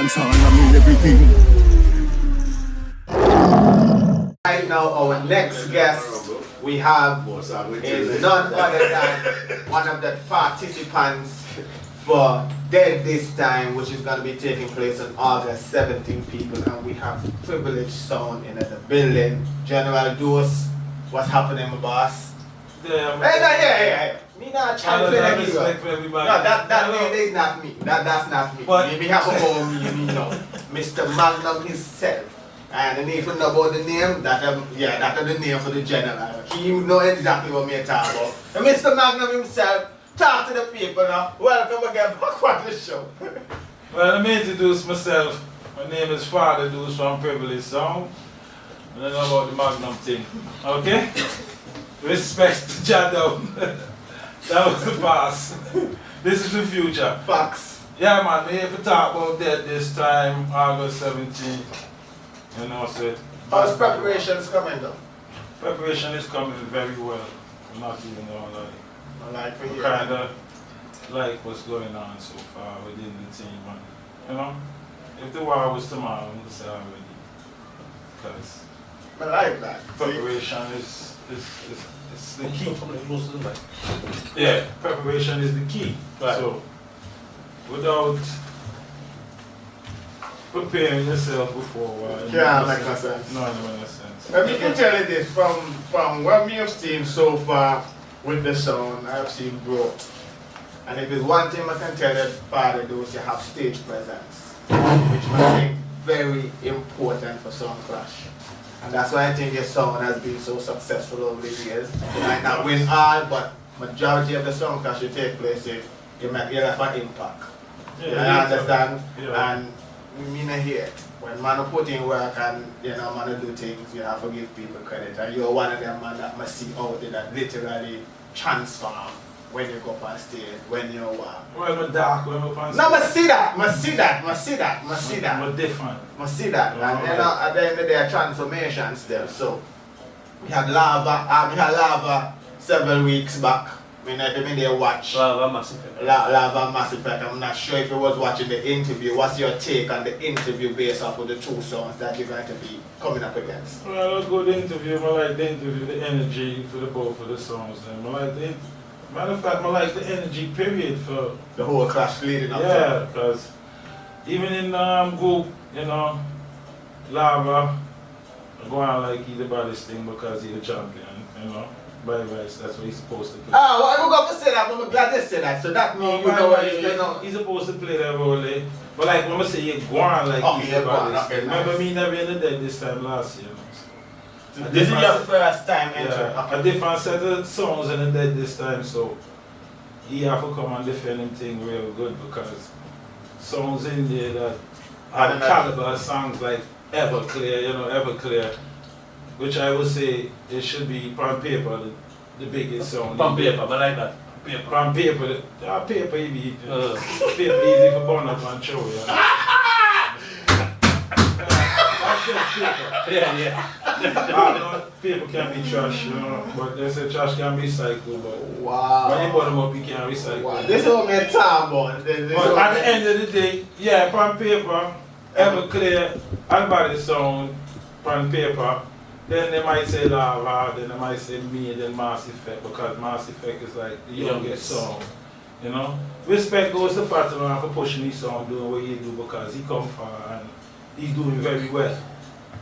dancehall, I mean everything. Right now, our next guest we have is none other than one of the participants for Dead This Time, which is going to be taking place on August 17 people, and we have privileged sound in the building. General Tues, what's happening, my boss? Yeah. Me not trying to play that respect for everybody. No, that is not me. That's not me. But we have a whole me, you know. Mr. Magnum himself. And the name for know about the name, that's the name for the general. He know exactly what me talk about. And Mr. Magnum himself, talk to the people now. Welcome again back on the show. Well, let me introduce myself. My name is Father Tues from Privilege Sound. And I know about the Magnum thing. Okay? Respect to Jadam. That was the past. This is the future. Facts. Yeah, man, we have to talk about that this time, August 17th. You know, so How's preparations coming though? preparation is coming very well. I'm not even gonna lie. I like for you. Kinda like what's going on so far within the team, man. You know, if the war was tomorrow, I'm gonna say already. Because I like that. preparation is the key. Yeah, preparation is the key. Right. So without preparing yourself before, Yeah, make no sense. No, no sense. Let me tell you this, from what me have seen so far with the sound, I have seen growth. And if it's one thing I can tell you, part of those, you have stage presence, which I think very important for Sound Clash. And that's why I think your sound has been so successful over the years. You might not win all, but majority of the Sound Clash you take place in, you make your life an impact. Yeah, You understand? Yeah. And we mean it here. When man put in work and man do things, you have to give people credit. And you're one of them man that must see out there that literally transform when you go up on stage, when you walk. Well, I'm dark when I'm up on stage. No, must see that. I'm different. Must see that. Oh, And at the end of the day, transformations there. So we had lava several weeks back. I mean, if you there watch Lava Massive. Lava Massive Effect. I'm not sure if you was watching the interview. What's your take on the interview based off of the two songs that you're going to be coming up against? Well, a good interview. I like the interview, the energy for the both of the songs. And I like the matter of fact, I like the energy period for The whole clash leading up yeah, because even in group, Lava go on like he the baddest thing because he's the champion, by rights, that's what he's supposed to play. Ah, well, I'm going to say that, but I'm glad they say that. So that means He's supposed to play that role, eh? But like when I say you go on like Oh, he's yeah, the go on, baddest. okay, Remember nice. me never in the dead this time last year. This is your first time entering. Yeah, a different set of songs in the dead this time, so he have to come and defend him thing real good because songs in there that are caliber songs like Everclear, which I would say it should be on paper the biggest song. On paper, I like that. On paper, paper easy. Paper easy for burn up and show, That's just paper. Yeah. Paper can be trash, but they say trash can be recycled, but Wow. when you burn them up, you can't recycle. Wow. This is what me talk about. But at the end of the day, yeah, on paper, Everclear, everybody sound on paper. Then they might say Lava, then they might say me, then Mass Effect, because Mass Effect is like the youngest song. Respect goes to Fatima for pushing his song, doing what he do because he come far and he's doing very well.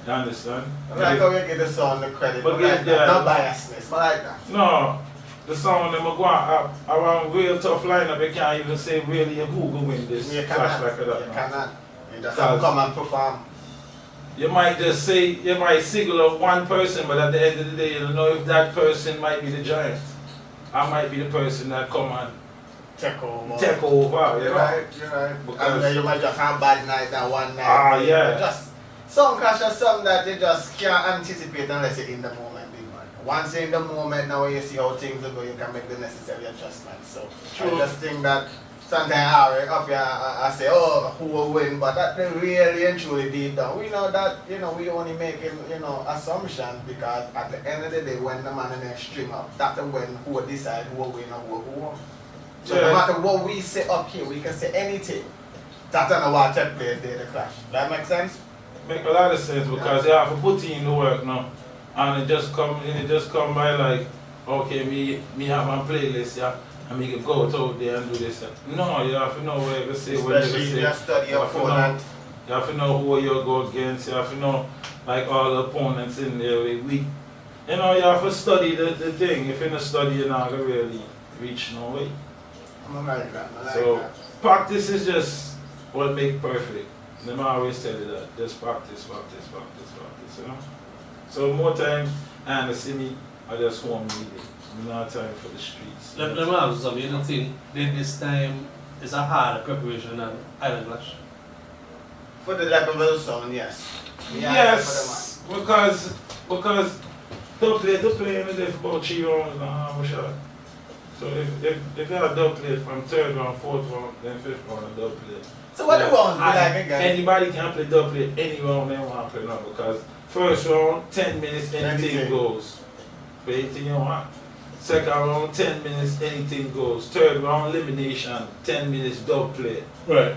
You understand? I like how you give the song the credit, But but yeah, like that. yeah. Not biasness, but like that. No, the song them are going around real tough lineup, you can't even say really who will win this You clash cannot. like that. You cannot. You just have to come and perform. You might just say, you might single out one person, but at the end of the day, you don't know if that person might be the giant. I might be the person that come and Take over. You're right. Because And then you might just have bad night that one night. Ah, yeah. Just some clash is something that you just can't anticipate unless you're in the moment, big man. Once you're in the moment, now when you see how things are going, you can make the necessary adjustments. So True. I just think that sometimes up here I say, oh, who will win? But that they really and truly deep down. We know that, we only making, assumptions because at the end of the day, when the man in the string up, that's when who will decide who will win or who won't. So no matter what we say up here, we can say anything. That's on the watch at place there, the clash. That make sense? Make a lot of sense because you have to put in the work now. And it just come by like, okay, me have my playlist, yeah, and me can go out there and do this. Yeah. No, you have to know where you say, what you Especially if say. you study You your have to know- opponent. You have to know who you go against. You have to know like all the opponents in there. We you know, you have to study the thing. If you don't study, you're not gonna really reach no way. I like that. I like So that. practice is just what make perfect. Them always tell you that. Just practice, practice, practice, practice. You know. So more time and see me, I just want me there. I'm not time for the streets. Let me ask you something. You don't think that this time is a harder preparation than Island Clash? For the level sound, yes. Yes, because double play in there for about 3 rounds and a half a shot. So if you have double play from 3rd round, 4th round, then 5th round, and double play. So what the rounds be And like again? anybody can play double play any round they want to play now because first round 10 minutes anything Anything. goes. Play anything you want. Second round 10 minutes anything goes. 3rd round elimination 10 minutes double play. Right.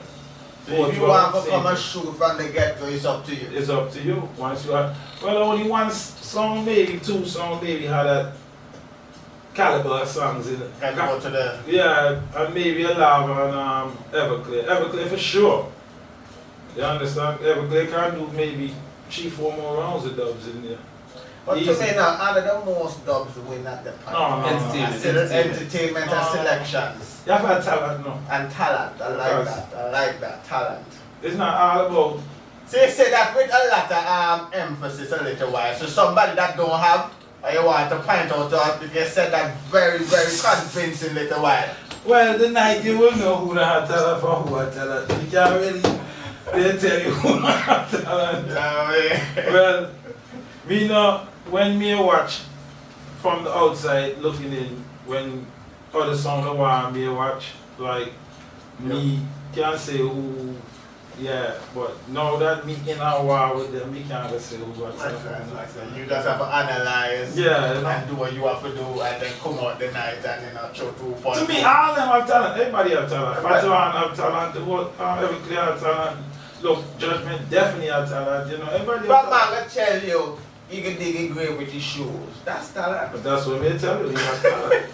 So if you want to come and shoot from the get-go, it's up to you. It's up to you. Once you have, well, only one song, maybe 2 songs, maybe had that caliber of songs in it. Can go to the... Yeah, and maybe a Lava and Everclear. Everclear for sure. You understand? Everclear can do maybe 3-4 more rounds of dubs in there. But Easy. to me now, out of the most dubs win at the point. No. Entertainment and selections. You have to have talent now. And talent. I like that. I like that. Talent. It's not all about. So you say that with a lot of emphasis a little while. So somebody that don't have, or you want to point out to us, because you said that very, very convincing little while. Well, the night you will know who had talent for who had talent. You can't really they tell you who had talent. Well, me know when me watch from the outside looking in, when other songs I want me watch, like me can't say who, yeah, but now that me in a war with them, me can't say who what's Like that. You just have to analyze and do what you have to do and then come out the night and show 2 points. To me, all them have talent. Everybody have talent. Fatuan have talent. Everclear have talent. Look, Judgment definitely have talent. You know, everybody have But talent. man, I tell you, you can dig a grave with his shoes. That's talent. But that's what me tell you. He have talent.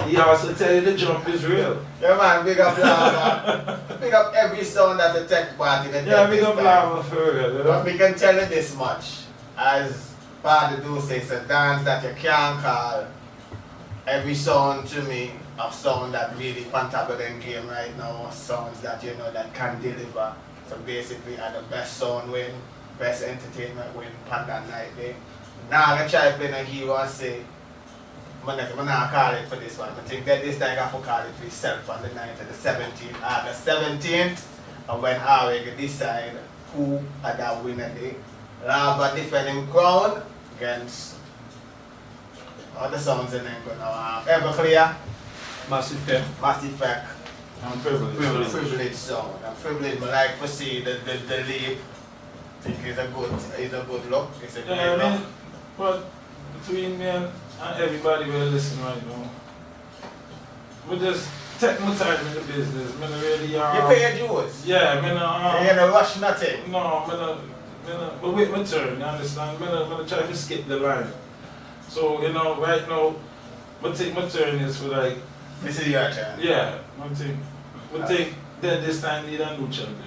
He also tell you the jump is real. Yeah man, big up Lava. Big up every sound that the tech part in the Yeah, tech big up time. Lava for real. You But know? we can tell you this much. As Father do say, it's a dance that you can't call. Every sound to me, a sound that really fantabulous game right now, sounds that you know that can deliver. So basically, the best sound win, best entertainment win, Panda Night Day. Now I try to play a hero and say, I'm not call it for this one. I think that this time I have to call it for itself on the night of the 17th. August 17th, and when I decide who are that winner day. Lava defending crown against all the songs in there going now. Everclear, Massive Fair. Massive Fact, I'm privileged. privileged sound. I'm privileged, but like to see the leap. I think it's a good look. It's a great Yeah, I look. mean, but between me and everybody will listen right now. We just take my time in the business. Me no really You pay your dues. Yeah, me no. You don't rush nothing. No, but wait my turn, you understand? I'm try to skip the line. So, you know, right now, I think my turn is for like, This is your turn. yeah, I think that this time need a new champion.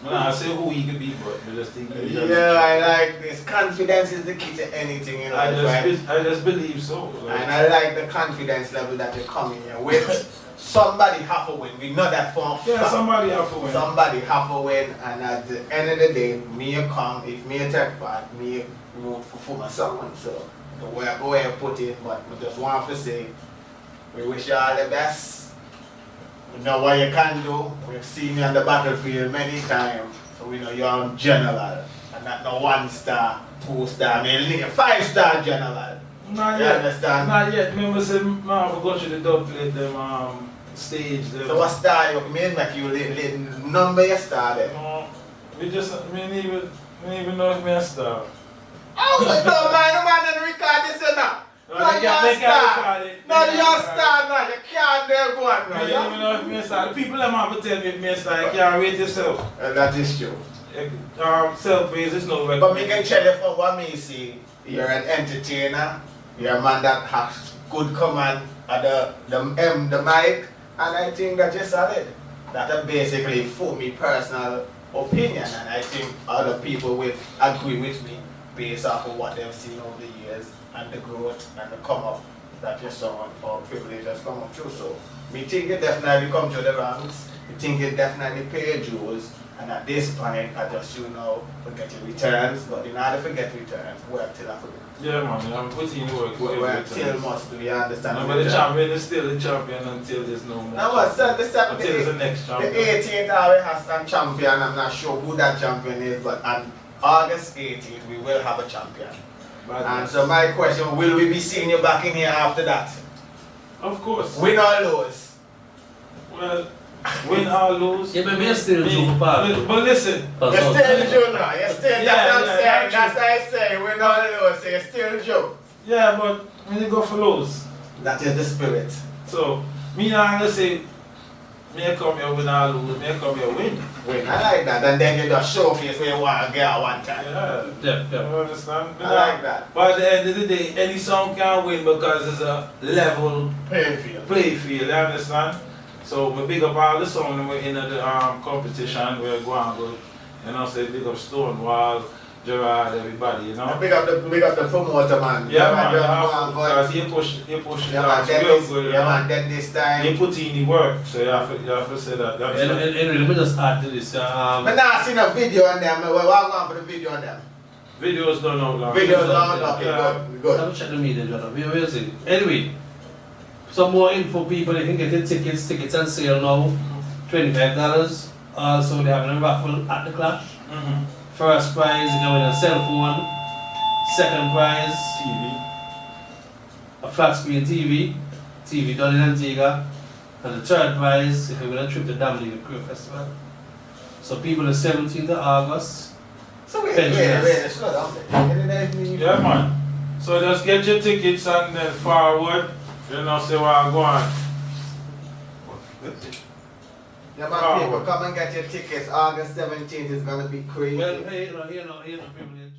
I say who he could be, but I just think he need a new Yeah, I champion. like this. Confidence is the key to anything in life, right? I just believe so. Like, And I like the confidence level that you're coming here with. Somebody have to win. We know that for a yeah, fact. somebody have to win. Somebody have to win, and at the end of the day, me come, if me take part, me vote for someone. So, the way I put it, but we just want to say, we wish you all the best. We know what you can do. We've seen you on the battlefield many times, so we know you're a general, and not no 1-star, 2-star, I mean 5-star general. Not You yet. understand? Not yet. Remember, say, man, we go to the dub plate, them stage. Them. So what star you make you number your star there? No, we just, me even know if me a star. Oh, but no man, no man didn't record this enough. No, you're a star. No, you're a star now. You can't there go on now. You know if me a star. The people them have to tell me if me a star, you can't rate yourself. That is true. Self-praise is no But me can tell you from what me see, you're an entertainer, you're a man that has good command at the mic, and I think that you're solid. That's basically for me personal opinion, and I think other people will agree with me based off of what they've seen over the years and the growth and the come up that your son or privilege has come up through. So me think it definitely come to the ranks, me think it definitely pay your dues. And at this point, I just forget your returns, but in order to forget returns, work till I forget. Yeah, man, I'm putting in work. Work till must do, you understand? No, but the champion is still the champion until there's no more. No, but sir, until there's the next champion. The 18th hour has a champion. I'm not sure who that champion is, but on August 18th, we will have a champion. And so my question, will we be seeing you back in here after that? Of course. Win or lose? Well, win or lose. Yeah, but we're still Joe part. But listen. You're still Joe now. You're still, Yeah, that's what I'm saying. that's That's what I say. Win or lose, so you're still Joe. Yeah, but when you go for lose. That is the spirit. So, me not gonna say, me come here win or lose, me come here win. Win, I like that. And then you just showcase where you want to get at one time. Yeah. Yeah. You understand? I like that. But at the end of the day, any song can win because it's a level play field, you understand? So we big up all the songs when we're in the competition, we're going good. You know, say big up Stonewall, Gerard, everybody, you know. Big up the promoter, man. Yeah, man, because he push yeah, man, real good. Yeah, man, then this time. He put in the work, so you have to say that. And let me just add to this. But now I seen a video on them. What going for the video on them? Videos don't know long. Videos don't know. Okay, Yeah. good. I'll check the media, John. We'll see. Anyway, some more info, people. You can get the tickets. Tickets on sale now. $25. Also, they're having a raffle at the Clash. First prize, you can win a cell phone. Second prize, TV. a flat screen TV done in Antigua. And the third prize, you can win a trip to Damley Crew Festival. So people, the 17th of August. So wait, slow down. Yeah, man. So just get your tickets and then forward. You know, say what I'm going. Yeah, man, people, come and get your tickets. August 17th is gonna be crazy. Well, hey, you know, here's the privilege.